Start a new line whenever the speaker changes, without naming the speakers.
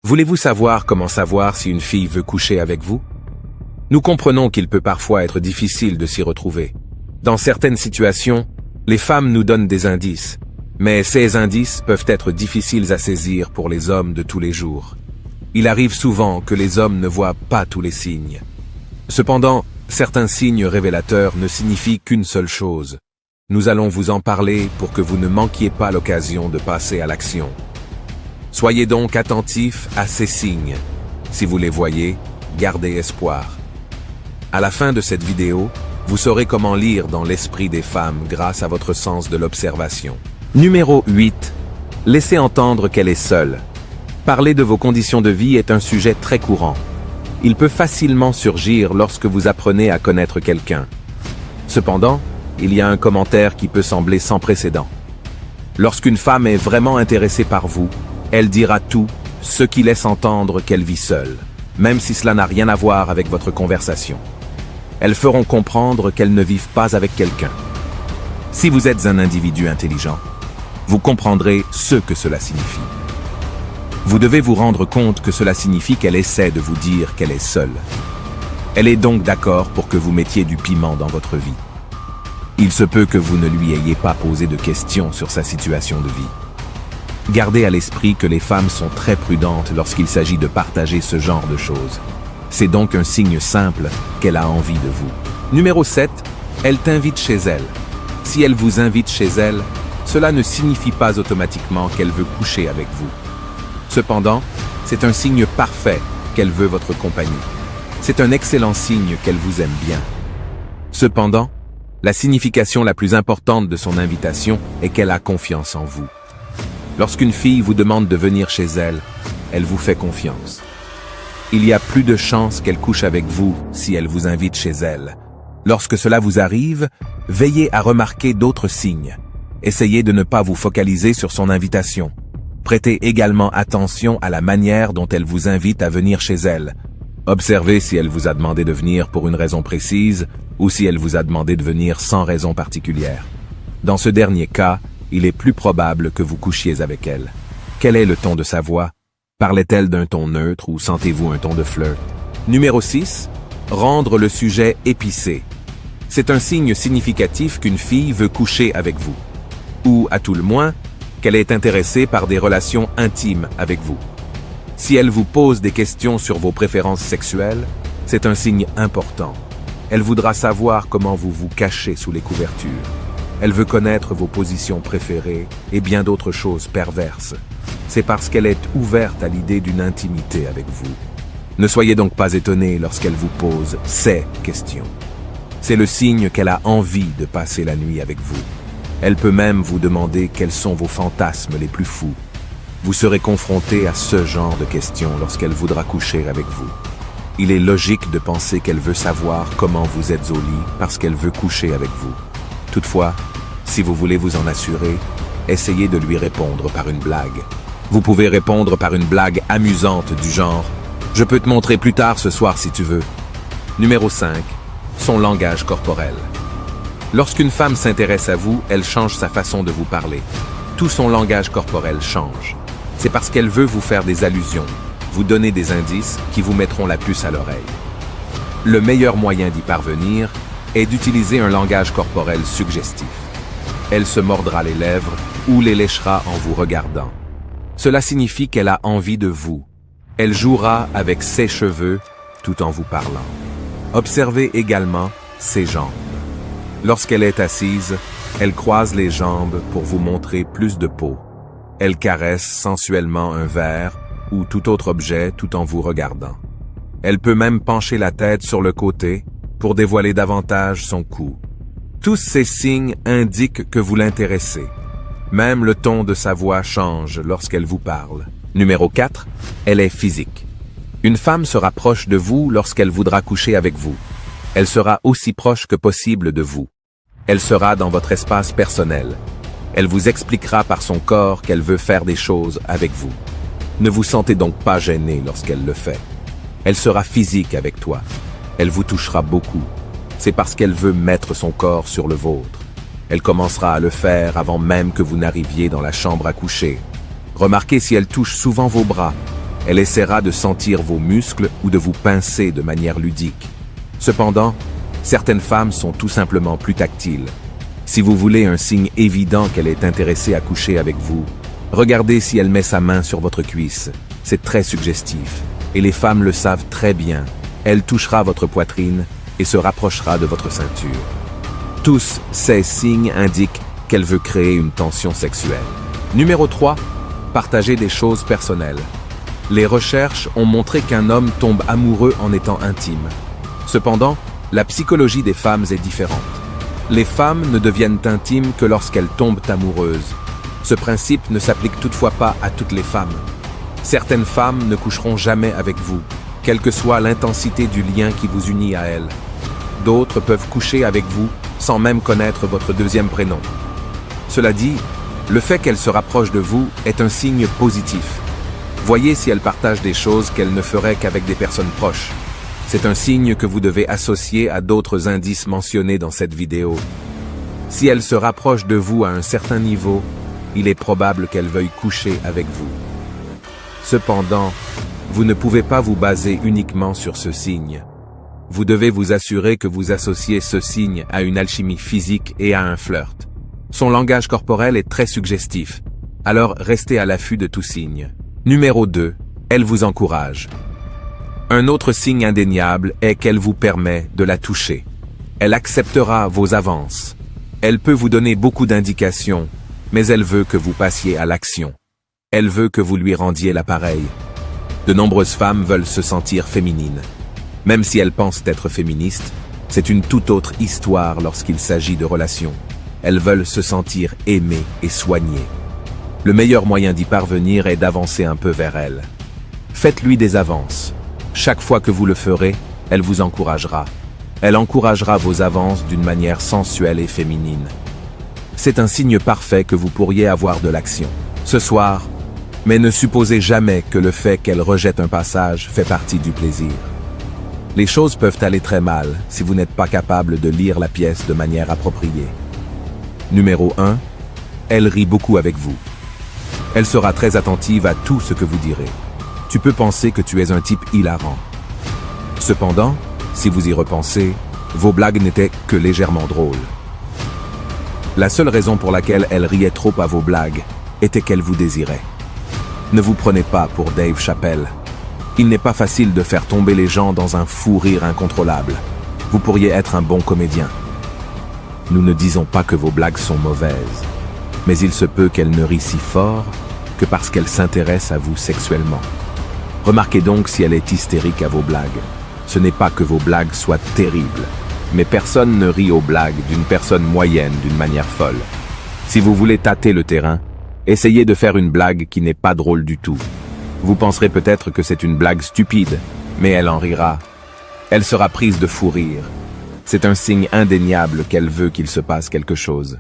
Voulez-vous savoir comment savoir si une fille veut coucher avec vous? Nous comprenons qu'il peut parfois être difficile de s'y retrouver. Dans certaines situations, les femmes nous donnent des indices, mais ces indices peuvent être difficiles à saisir pour les hommes de tous les jours. Il arrive souvent que les hommes ne voient pas tous les signes. Cependant, certains signes révélateurs ne signifient qu'une seule chose. Nous allons vous en parler pour que vous ne manquiez pas l'occasion de passer à l'action. Soyez donc attentifs à ces signes. Si vous les voyez, gardez espoir. À la fin de cette vidéo, vous saurez comment lire dans l'esprit des femmes grâce à votre sens de l'observation. Numéro 8. Laissez entendre qu'elle est seule. Parler de vos conditions de vie est un sujet très courant. Il peut facilement surgir lorsque vous apprenez à connaître quelqu'un. Cependant, il y a un commentaire qui peut sembler sans précédent. Lorsqu'une femme est vraiment intéressée par vous, elle dira tout, ce qui laisse entendre qu'elle vit seule, même si cela n'a rien à voir avec votre conversation. Elles feront comprendre qu'elles ne vivent pas avec quelqu'un. Si vous êtes un individu intelligent, vous comprendrez ce que cela signifie. Vous devez vous rendre compte que cela signifie qu'elle essaie de vous dire qu'elle est seule. Elle est donc d'accord pour que vous mettiez du piment dans votre vie. Il se peut que vous ne lui ayez pas posé de questions sur sa situation de vie. Gardez à l'esprit que les femmes sont très prudentes lorsqu'il s'agit de partager ce genre de choses. C'est donc un signe simple qu'elle a envie de vous. Numéro 7. Elle t'invite chez elle. Si elle vous invite chez elle, cela ne signifie pas automatiquement qu'elle veut coucher avec vous. Cependant, c'est un signe parfait qu'elle veut votre compagnie. C'est un excellent signe qu'elle vous aime bien. Cependant, la signification la plus importante de son invitation est qu'elle a confiance en vous. Lorsqu'une fille vous demande de venir chez elle, elle vous fait confiance. Il y a plus de chances qu'elle couche avec vous si elle vous invite chez elle. Lorsque cela vous arrive, veillez à remarquer d'autres signes. Essayez de ne pas vous focaliser sur son invitation. Prêtez également attention à la manière dont elle vous invite à venir chez elle. Observez si elle vous a demandé de venir pour une raison précise ou si elle vous a demandé de venir sans raison particulière. Dans ce dernier cas, il est plus probable que vous couchiez avec elle. Quel est le ton de sa voix? Parlait-elle d'un ton neutre ou sentez-vous un ton de flirt? Numéro 6. Rendre le sujet épicé. C'est un signe significatif qu'une fille veut coucher avec vous. Ou, à tout le moins, qu'elle est intéressée par des relations intimes avec vous. Si elle vous pose des questions sur vos préférences sexuelles, c'est un signe important. Elle voudra savoir comment vous vous cachez sous les couvertures. Elle veut connaître vos positions préférées et bien d'autres choses perverses. C'est parce qu'elle est ouverte à l'idée d'une intimité avec vous. Ne soyez donc pas étonné lorsqu'elle vous pose ces questions. C'est le signe qu'elle a envie de passer la nuit avec vous. Elle peut même vous demander quels sont vos fantasmes les plus fous. Vous serez confronté à ce genre de questions lorsqu'elle voudra coucher avec vous. Il est logique de penser qu'elle veut savoir comment vous êtes au lit parce qu'elle veut coucher avec vous. Toutefois, si vous voulez vous en assurer, essayez de lui répondre par une blague. Vous pouvez répondre par une blague amusante du genre « Je peux te montrer plus tard ce soir si tu veux ». Numéro 5. Son langage corporel. Lorsqu'une femme s'intéresse à vous, elle change sa façon de vous parler. Tout son langage corporel change. C'est parce qu'elle veut vous faire des allusions, vous donner des indices qui vous mettront la puce à l'oreille. Le meilleur moyen d'y parvenir est d'utiliser un langage corporel suggestif. Elle se mordra les lèvres ou les léchera en vous regardant. Cela signifie qu'elle a envie de vous. Elle jouera avec ses cheveux tout en vous parlant. Observez également ses jambes. Lorsqu'elle est assise, elle croise les jambes pour vous montrer plus de peau. Elle caresse sensuellement un verre ou tout autre objet tout en vous regardant. Elle peut même pencher la tête sur le côté pour dévoiler davantage son cou. Tous ces signes indiquent que vous l'intéressez. Même le ton de sa voix change lorsqu'elle vous parle. Numéro 4. Elle est physique. Une femme se rapproche de vous lorsqu'elle voudra coucher avec vous. Elle sera aussi proche que possible de vous. Elle sera dans votre espace personnel. Elle vous expliquera par son corps qu'elle veut faire des choses avec vous. Ne vous sentez donc pas gêné lorsqu'elle le fait. Elle sera physique avec toi. Elle vous touchera beaucoup. C'est parce qu'elle veut mettre son corps sur le vôtre. Elle commencera à le faire avant même que vous n'arriviez dans la chambre à coucher. Remarquez si elle touche souvent vos bras. Elle essaiera de sentir vos muscles ou de vous pincer de manière ludique. Cependant, certaines femmes sont tout simplement plus tactiles. Si vous voulez un signe évident qu'elle est intéressée à coucher avec vous, regardez si elle met sa main sur votre cuisse. C'est très suggestif. Et les femmes le savent très bien. Elle touchera votre poitrine et se rapprochera de votre ceinture. Tous ces signes indiquent qu'elle veut créer une tension sexuelle. Numéro 3. Partager des choses personnelles. Les recherches ont montré qu'un homme tombe amoureux en étant intime. Cependant, la psychologie des femmes est différente. Les femmes ne deviennent intimes que lorsqu'elles tombent amoureuses. Ce principe ne s'applique toutefois pas à toutes les femmes. Certaines femmes ne coucheront jamais avec vous, quelle que soit l'intensité du lien qui vous unit à elles. D'autres peuvent coucher avec vous sans même connaître votre deuxième prénom. Cela dit, le fait qu'elles se rapprochent de vous est un signe positif. Voyez si elles partagent des choses qu'elles ne feraient qu'avec des personnes proches. C'est un signe que vous devez associer à d'autres indices mentionnés dans cette vidéo. Si elles se rapprochent de vous à un certain niveau, il est probable qu'elles veuillent coucher avec vous. Cependant, vous ne pouvez pas vous baser uniquement sur ce signe. Vous devez vous assurer que vous associez ce signe à une alchimie physique et à un flirt. Son langage corporel est très suggestif, alors restez à l'affût de tout signe. Numéro 2. Elle vous encourage. Un autre signe indéniable est qu'elle vous permet de la toucher. Elle acceptera vos avances. Elle peut vous donner beaucoup d'indications, mais elle veut que vous passiez à l'action. Elle veut que vous lui rendiez l'appareil. De nombreuses femmes veulent se sentir féminines. Même si elles pensent être féministes, c'est une toute autre histoire lorsqu'il s'agit de relations. Elles veulent se sentir aimées et soignées. Le meilleur moyen d'y parvenir est d'avancer un peu vers elle. Faites-lui des avances. Chaque fois que vous le ferez, elle vous encouragera. Elle encouragera vos avances d'une manière sensuelle et féminine. C'est un signe parfait que vous pourriez avoir de l'action. Ce soir, mais ne supposez jamais que le fait qu'elle rejette un passage fait partie du plaisir. Les choses peuvent aller très mal si vous n'êtes pas capable de lire la pièce de manière appropriée. Numéro 1. Elle rit beaucoup avec vous. Elle sera très attentive à tout ce que vous direz. Tu peux penser que tu es un type hilarant. Cependant, si vous y repensez, vos blagues n'étaient que légèrement drôles. La seule raison pour laquelle elle riait trop à vos blagues était qu'elle vous désirait. Ne vous prenez pas pour Dave Chappelle. Il n'est pas facile de faire tomber les gens dans un fou rire incontrôlable. Vous pourriez être un bon comédien. Nous ne disons pas que vos blagues sont mauvaises, mais il se peut qu'elle ne rit si fort que parce qu'elle s'intéresse à vous sexuellement. Remarquez donc si elle est hystérique à vos blagues. Ce n'est pas que vos blagues soient terribles, mais personne ne rit aux blagues d'une personne moyenne d'une manière folle. Si vous voulez tâter le terrain, essayez de faire une blague qui n'est pas drôle du tout. Vous penserez peut-être que c'est une blague stupide, mais elle en rira. Elle sera prise de fou rire. C'est un signe indéniable qu'elle veut qu'il se passe quelque chose.